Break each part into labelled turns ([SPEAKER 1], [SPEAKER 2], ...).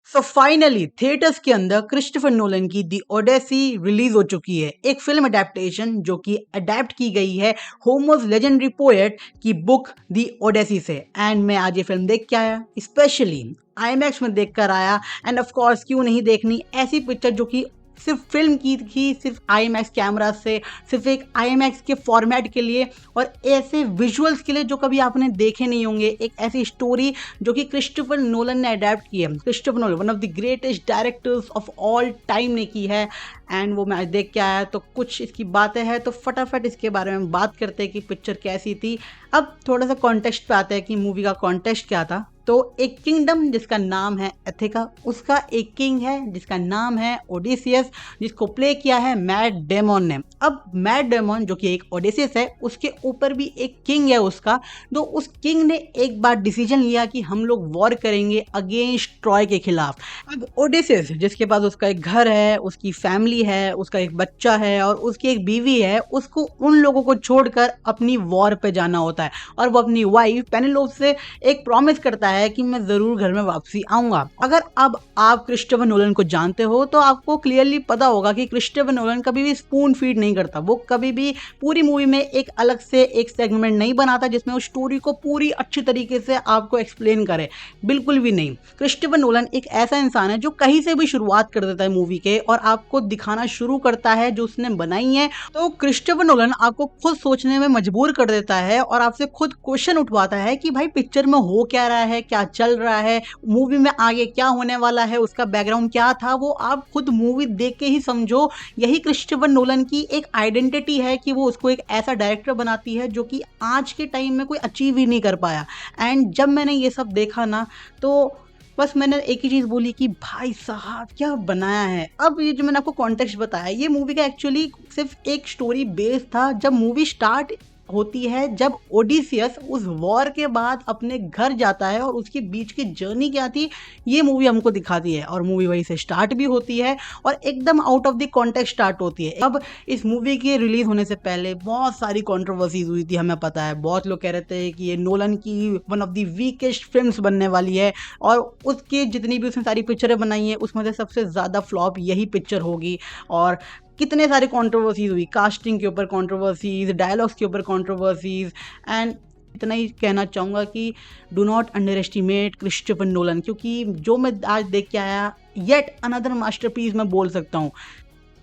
[SPEAKER 1] So finally theatres के अंदर Christopher Nolan की दी ओडेसी रिलीज हो चुकी है। एक फिल्म अडेप्टेशन जो कि अडेप्ट की गई है होमर्स लेजेंडरी पोएट की बुक दी ओडेसी से। एंड मैं आज ये फिल्म देख के आया, स्पेशली आईमैक्स में देख कर आया। एंड ऑफ कोर्स क्यों नहीं देखनी ऐसी पिक्चर जो कि सिर्फ फिल्म की थी, सिर्फ आईमैक्स कैमरा से, सिर्फ एक आईमैक्स के फॉर्मेट के लिए और ऐसे विजुअल्स के लिए जो कभी आपने देखे नहीं होंगे। एक ऐसी स्टोरी जो कि क्रिस्टोफर नोलन ने अडेप्ट की है। Christopher Nolan one of the greatest directors of all time ने की है। एंड वो मैं आज देख के आया, तो कुछ इसकी बातें हैं, तो फटाफट इसके बारे में बात करते हैं कि पिक्चर कैसी थी। अब थोड़ा सा कॉन्टेक्स्ट पे आते हैं कि मूवी का कॉन्टेक्स्ट क्या था। तो एक किंगडम जिसका नाम है एथिका, उसका एक किंग है जिसका नाम है ओडिसियस, जिसको प्ले किया है मैट डेमन ने। अब मैट डेमन जो कि एक ओडिसियस है, उसके ऊपर भी एक किंग है उसका। तो उस किंग ने एक बार डिसीजन लिया कि हम लोग वॉर करेंगे अगेंस्ट ट्रॉय के खिलाफ। अब ओडिसियस जिसके पास उसका एक घर है, उसकी फैमिली है, उसका एक बच्चा है और उसकी एक बीवी है, उसको उन लोगों को छोड़कर अपनी वॉर पे जाना होता है। और वो अपनी वाइफ पेनेलोप से एक प्रॉमिस करता है कि मैं जरूर घर में वापसी आऊंगा। अगर अब आप क्रिस्टोफर नोलन को जानते हो तो आपको क्लियरली पता होगा कि क्रिस्टोफर नोलन कभी भी स्पून फीड नहीं करता। वो कभी भी पूरी मूवी में एक अलग से एक सेगमेंट नहीं बनाता जिसमें उस स्टोरी को पूरी अच्छी तरीके से आपको एक्सप्लेन करे, बिल्कुल भी नहीं। क्रिस्टोफर नोलन एक ऐसा इंसान है जो कहीं से भी शुरुआत कर देता है मूवी के और आपको दिखाना शुरू करता है जो उसने बनाई है। तो क्रिस्टोफर नोलन आपको खुद सोचने में मजबूर कर देता है और आपसे खुद क्वेश्चन उठवाता है कि भाई पिक्चर में हो क्या रहा है, क्या चल रहा है, मूवी में आगे क्या होने वाला है, उसका बैकग्राउंड क्या था, वो आप खुद मूवी देख के ही समझो। यही क्रिस्टोफर नोलन की एक आइडेंटिटी है कि वो उसको एक ऐसा डायरेक्टर बनाती है जो कि आज के टाइम में कोई अचीव ही नहीं कर पाया। एंड जब मैंने ये सब देखा ना, तो बस मैंने एक ही चीज़ बोली कि भाई साहब क्या बनाया है। अब ये जो मैंने आपको कॉन्टेक्स्ट बताया, ये मूवी का एक्चुअली सिर्फ एक स्टोरी बेस था। जब मूवी स्टार्ट होती है, जब ओडिसियस उस वॉर के बाद अपने घर जाता है और उसके बीच की जर्नी क्या थी, ये मूवी हमको दिखाती है। और मूवी वहीं से स्टार्ट भी होती है और एकदम out of the context start होती है। अब इस मूवी के रिलीज होने से पहले बहुत सारी कंट्रोवर्सीज हुई थी, हमें पता है। बहुत लोग कह रहे थे कि ये नोलन की one of the weakest films बनने वाली है और उसके जितनी भी उसने सारी पिक्चरें बनाई हैं उसमें से सबसे ज़्यादा फ्लॉप यही पिक्चर होगी। और कितने सारे कंट्रोवर्सीज हुई, कास्टिंग के ऊपर कंट्रोवर्सीज, डायलॉग्स के ऊपर कंट्रोवर्सीज। एंड इतना ही कहना चाहूँगा कि do not under estimate Christopher Nolan, क्योंकि जो मैं आज देख के आया, येट अनदर मास्टरपीस मैं बोल सकता हूँ।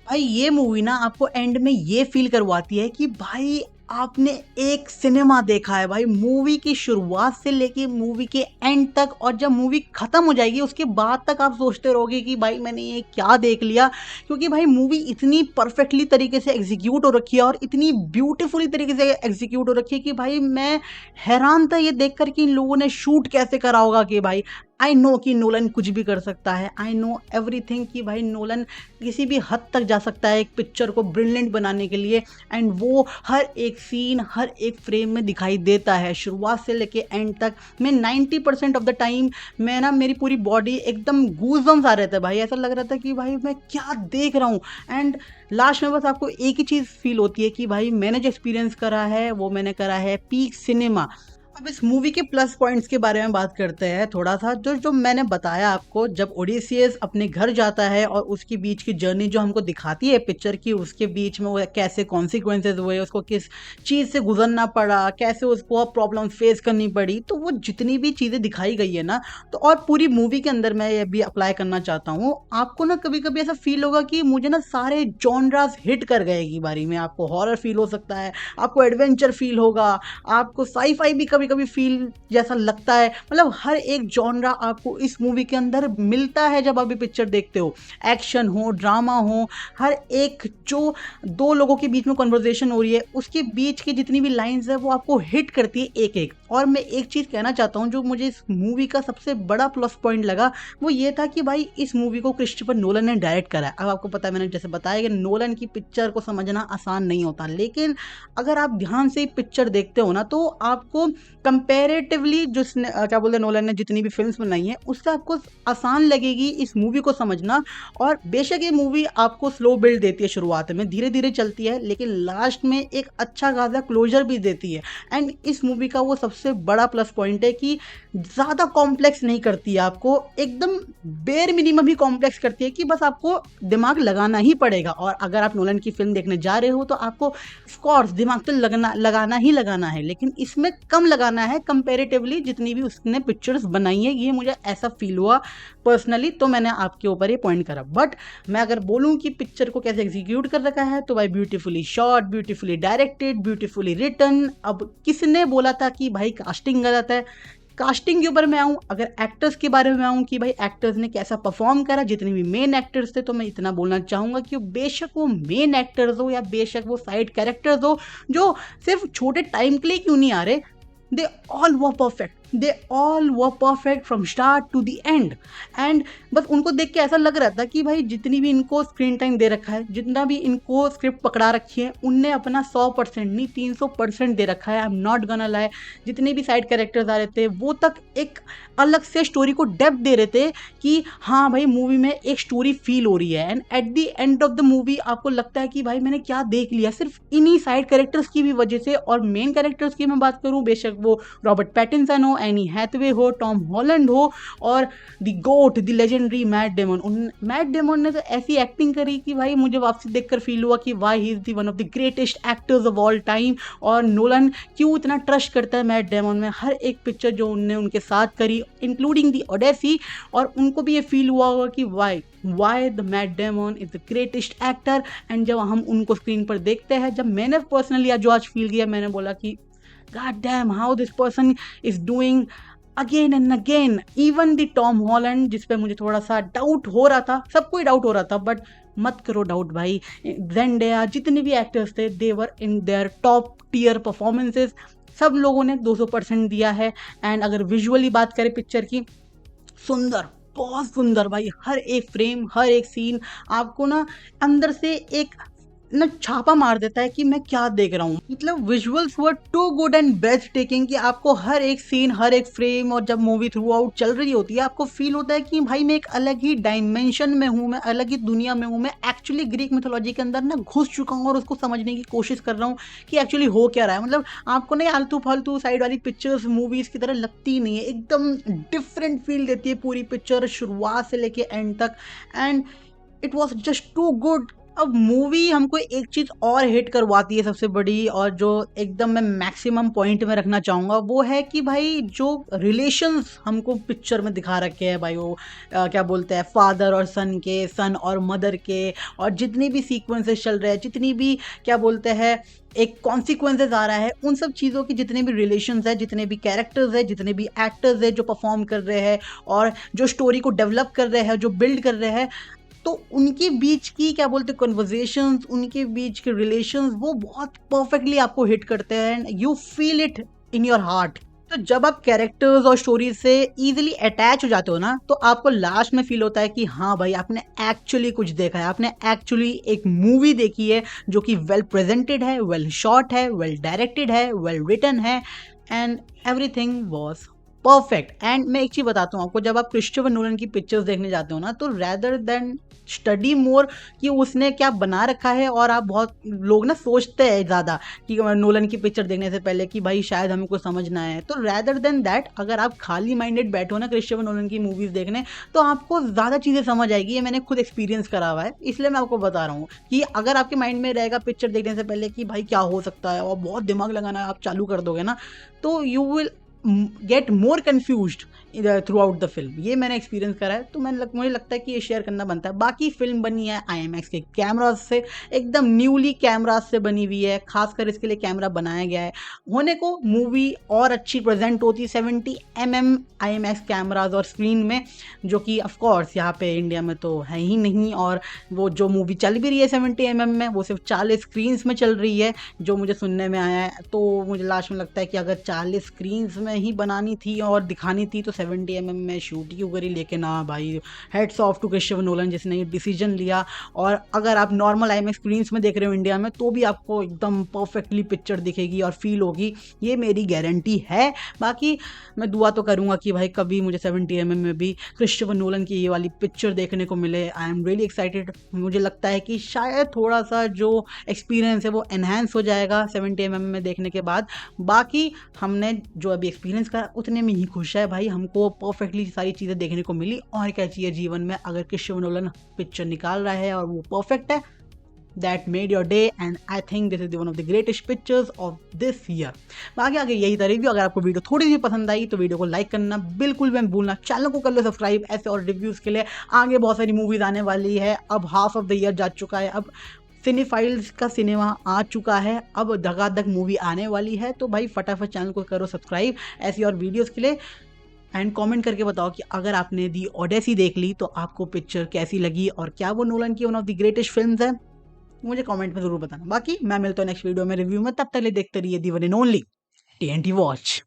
[SPEAKER 1] भाई ये मूवी ना आपको एंड में ये फील करवाती है कि भाई आपने एक सिनेमा देखा है। भाई मूवी की शुरुआत से लेके मूवी के एंड तक, और जब मूवी खत्म हो जाएगी उसके बाद तक आप सोचते रहोगे कि भाई मैंने ये क्या देख लिया। क्योंकि भाई मूवी इतनी परफेक्टली तरीके से एग्जीक्यूट हो रखी है और इतनी ब्यूटीफुली तरीके से एग्जीक्यूट हो रखी है कि भाई मैं हैरान था ये देख कर कि इन लोगों ने शूट कैसे करा होगा। कि भाई आई नो कि नोलन कुछ भी कर सकता है, आई नो एवरीथिंग कि भाई नोलन किसी भी हद तक जा सकता है एक पिक्चर को ब्रिलियंट बनाने के लिए। एंड वो हर एक सीन, हर एक फ्रेम में दिखाई देता है, शुरुआत से लेके एंड तक। मैं 90% ऑफ द टाइम मैं ना, मेरी पूरी बॉडी एकदम गूज़बम्स आ रहे थे भाई। ऐसा लग रहा था कि भाई मैं क्या देख रहा हूँ। एंड लास्ट में बस आपको एक ही चीज़ फील होती है कि भाई मैंने जो एक्सपीरियंस करा है वो मैंने करा है पीक सिनेमा। अब इस मूवी के प्लस पॉइंट्स के बारे में बात करते हैं थोड़ा सा। जो जो मैंने बताया आपको, जब ओडिसियस अपने घर जाता है और उसके बीच की जर्नी जो हमको दिखाती है पिक्चर की, उसके बीच में वो कैसे कॉन्सिक्वेंसेज हुए, उसको किस चीज़ से गुजरना पड़ा, कैसे उसको प्रॉब्लम फेस करनी पड़ी, तो वो जितनी भी चीज़ें दिखाई गई है ना, तो और पूरी मूवी के अंदर मैं ये भी अप्लाई करना चाहता हूँ। आपको ना कभी कभी ऐसा फील होगा कि मुझे ना सारे जॉनरास हिट कर गए की बारी में। आपको हॉरर फील हो सकता है, आपको एडवेंचर फील होगा, आपको साई-फाई भी कभी कभी फील जैसा लगता है। मतलब हर एक जॉनरा आपको इस मूवी के अंदर मिलता है जब आप ये पिक्चर देखते हो। एक्शन हो, ड्रामा हो, हर एक जो दो लोगों के बीच में कन्वर्सेशन हो रही है उसके बीच की जितनी भी लाइंस है वो आपको हिट करती है एक एक। और मैं एक चीज़ कहना चाहता हूँ जो मुझे इस मूवी का सबसे बड़ा प्लस पॉइंट लगा, वो ये था कि भाई इस मूवी को क्रिस्टोफर नोलन ने डायरेक्ट करा है। अब आपको पता है, मैंने जैसे बताया कि नोलन की पिक्चर को समझना आसान नहीं होता, लेकिन अगर आप ध्यान से पिक्चर देखते हो ना तो आपको कंपैरेटिवली जिसने क्या बोलते हैं नोलन ने जितनी भी फिल्म्स बनाई हैं उससे आपको आसान लगेगी इस मूवी को समझना। और बेशक ये मूवी आपको स्लो बिल्ड देती है, शुरुआत में धीरे धीरे चलती है, लेकिन लास्ट में एक अच्छा खासा क्लोजर भी देती है। एंड इस मूवी का वो सबसे बड़ा प्लस पॉइंट है कि ज़्यादा कॉम्प्लेक्स नहीं करती है आपको, एकदम बेर मिनिमम ही कॉम्प्लेक्स करती है कि बस आपको दिमाग लगाना ही पड़ेगा। और अगर आप नोलन की फिल्म देखने जा रहे हो तो आपको ऑफकोर्स दिमाग तो लगाना ही लगाना है, लेकिन इसमें कम लगाना है कंपेरेटिवली जितनी भी उसने पिक्चर्स बनाई है। ये मुझे ऐसा फील हुआ पर्सनली, तो मैंने आपके ऊपर ये पॉइंट करा। बट मैं अगर बोलूँ कि पिक्चर को कैसे एग्जीक्यूट कर रखा है तो भाई beautifully shot, beautifully directed, beautifully written. अब किसने बोला था कि भाई कास्टिंग गलत है? कास्टिंग के ऊपर मैं आऊँ, अगर एक्टर्स के बारे में आऊँ कि भाई एक्टर्स ने कैसा परफॉर्म करा, जितने भी मेन एक्टर्स थे, तो मैं इतना बोलना चाहूँगा कि बेशक वो मेन एक्टर्स हो या बेशक वो साइड कैरेक्टर्स हो जो सिर्फ छोटे टाइम के लिए क्यों नहीं आ रहे, they all were perfect, they all were perfect from start to the end. And बस उनको देख के ऐसा लग रहा था कि भाई जितनी भी इनको स्क्रीन टाइम दे रखा है, जितना भी इनको स्क्रिप्ट पकड़ा रखी है, उनने अपना 100% नहीं 300% दे रखा है। आई एम नॉट गना लाई। जितने भी साइड कैरेक्टर्स आ रहे थे वो तक एक अलग से स्टोरी को डेप्थ दे रहे थे कि हाँ भाई मूवी में एक स्टोरी फील हो रही है। And at the end of the movie आपको लगता है कि भाई मैंने क्या देख लिया, सिर्फ इन्हीं साइड कैरेक्टर्स की भी वजह से। और मेन कैरेक्टर्स की मैं बात करूँ, बेशक वो रॉबर्ट पैटिंसन हो, एनी हैथवे हो, टॉम हॉलैंड हो, और the goat the legendary Matt Damon. Matt Damon ने तो ऐसी एक्टिंग करी कि भाई मुझे वापसी देखकर फील हुआ कि why he is the one of the greatest actors of all time. और नोलन क्यों इतना ट्रस्ट करता है मैट डेमन में, हर एक पिक्चर जो उनने उनके साथ करी इंक्लूडिंग द ओडेसी, और उनको भी ये फील हुआ होगा कि why the Matt Damon is the greatest actor. And जब हम उनको स्क्रीन पर देखते हैं, जब मैंने पर्सनली आज फील किया, मैंने बोला कि God damn, how this person is doing again and again. Even the Tom Holland, जिस पे मुझे थोड़ा सा डाउट हो रहा था, सबको ही डाउट हो रहा था, बट मत करो डाउट भाई। Zendaya, जितने भी एक्टर्स थे, they were in their top tier performances. सब लोगों ने 200% दिया है। एंड अगर विजुअली बात करें पिक्चर की, सुंदर, बहुत सुंदर भाई। हर एक फ्रेम, हर एक सीन आपको ना अंदर से एक ना छापा मार देता है कि मैं क्या देख रहा हूँ। मतलब visuals were too good and best taking कि आपको हर एक सीन, हर एक फ्रेम, और जब मूवी थ्रू आउट चल रही होती है आपको फील होता है कि भाई मैं एक अलग ही डायमेंशन में हूँ, मैं अलग ही दुनिया में हूँ, मैं एक्चुअली ग्रीक मिथोलॉजी के अंदर ना घुस चुका हूँ और उसको समझने की कोशिश कर रहा हूँ कि एक्चुअली हो क्या रहा है। मतलब आपको नहीं आलतू फालतू साइड वाली पिक्चर्स मूवीज़ की तरह लगती नहीं है, एकदम डिफरेंट फील देती है पूरी पिक्चर शुरुआत से लेके एंड तक। And it was just too good. अब मूवी हमको एक चीज़ और हिट करवाती है सबसे बड़ी, और जो एकदम मैं मैक्सिमम पॉइंट में रखना चाहूँगा, वो है कि भाई जो रिलेशंस हमको पिक्चर में दिखा रखे हैं भाई, वो क्या बोलते हैं फादर और सन के, सन और मदर के, और जितनी भी सीक्वेंसेस चल रहे हैं, जितनी भी क्या बोलते हैं एक कॉन्सिक्वेंसेज आ रहा है, उन सब चीज़ों की जितने भी रिलेशंस है, जितने भी कैरेक्टर्स है, जितने भी एक्टर्स है जो परफॉर्म कर रहे हैं और जो स्टोरी को डेवलप कर रहे हैं, जो बिल्ड कर रहे हैं, तो उनके बीच की क्या बोलते हैं कन्वर्जेशंस, उनके बीच के रिलेशंस, वो बहुत परफेक्टली आपको हिट करते हैं and you feel it in your heart. तो जब आप कैरेक्टर्स और स्टोरीज से इजीली अटैच हो जाते हो ना, तो आपको लास्ट में फील होता है कि हाँ भाई आपने एक्चुअली कुछ देखा है, आपने एक्चुअली एक मूवी देखी है जो कि वेल प्रेजेंटेड है, वेल शॉट है, वेल डायरेक्टेड है, वेल रिटन है, and everything was perfect. And मैं एक चीज़ बताता हूँ आपको, जब आप क्रिस्टोफर नोलन की पिक्चर्स देखने जाते हो ना, तो रैदर देन स्टडी मोर कि उसने क्या बना रखा है, और आप बहुत लोग ना सोचते हैं ज़्यादा कि नोलन की पिक्चर देखने से पहले कि भाई शायद हमें कुछ समझना है, तो रैदर देन दैट अगर आप खाली माइंडेड बैठो ना क्रिस्टोफर नोलन की मूवीज़ देखने, तो आपको ज़्यादा चीज़ें समझ आएगी। ये मैंने खुद एक्सपीरियंस करा हुआ है, इसलिए मैं आपको बता रहा हूँ कि अगर आपके माइंड में रहेगा पिक्चर देखने से पहले कि भाई क्या हो सकता है, और बहुत दिमाग लगाना आप चालू कर दोगे ना, तो you will get more confused through out the film. ये मैंने एक्सपीरियंस करा है, तो मुझे लगता है कि ये शेयर करना बनता है। बाकी फिल्म बनी है IMAX के कैमराज से, एकदम न्यूली कैमराज से बनी हुई है, खासकर इसके लिए कैमरा बनाया गया है। होने को मूवी और अच्छी प्रेजेंट होती 70mm IMAX कैमराज और स्क्रीन में, जो कि ऑफकोर्स यहाँ पे इंडिया में तो है ही नहीं, और वो जो मूवी चल भी रही है 70mm में, वो सिर्फ 40 स्क्रीन्स में चल रही है जो मुझे सुनने में आया है। तो मुझे लास्ट में लगता है कि अगर 40 स्क्रीन्स में ही बनानी थी और दिखानी थी, तो 70 mm में शूट क्यों करी, लेकिन हाँ भाई, hats off to Christopher Nolan जिसने ये डिसीजन लिया। और अगर आप नॉर्मल IMAX स्क्रीन्स में देख रहे हो इंडिया में, तो भी आपको एकदम परफेक्टली पिक्चर दिखेगी और फील होगी, ये मेरी गारंटी है। बाकी मैं दुआ तो करूँगा कि भाई कभी मुझे 70 mm में भी क्रिस्टोफर नोलन की ये वाली पिक्चर देखने को मिले। I am really excited. मुझे लगता है कि शायद थोड़ा सा जो एक्सपीरियंस है वो एनहांस हो जाएगा 70 mm में देखने के बाद। बाकी हमने जो अभी एक्सपीरियंस करा उतने में ही खुश है भाई, हमको परफेक्टली सारी चीज़ें देखने को मिली। और क्या चाहिए जीवन में, अगर क्रिस्टोफर नोलन पिक्चर निकाल रहा है और वो परफेक्ट है, that made your day, and I think this is one of the greatest pictures of this year। बाकी आगे यही था रिव्यू। अगर आपको वीडियो थोड़ी सी पसंद आई तो वीडियो को लाइक करना बिल्कुल भी भूलना, चैनल को कर लो सब्सक्राइब ऐसे और रिव्यूज़ के लिए। आगे बहुत सारी मूवीज़ आने वाली है, अब हाफ ऑफ द ईयर जा चुका है, अब सिनेफाइल्स का सिनेमा आ चुका है, अब धगाधक मूवी आने वाली है। तो भाई फटाफट चैनल को करो सब्सक्राइब ऐसी और वीडियोज़ के लिए। एंड कमेंट करके बताओ कि अगर आपने दी ओडेसी देख ली तो आपको पिक्चर कैसी लगी, और क्या वो नोलन की one of the greatest films है, मुझे कमेंट में जरूर बताना। बाकी मैं मिलता हूँ नेक्स्ट वीडियो में रिव्यू में, तब तक ले देखते रहिए the one and only TNT watch.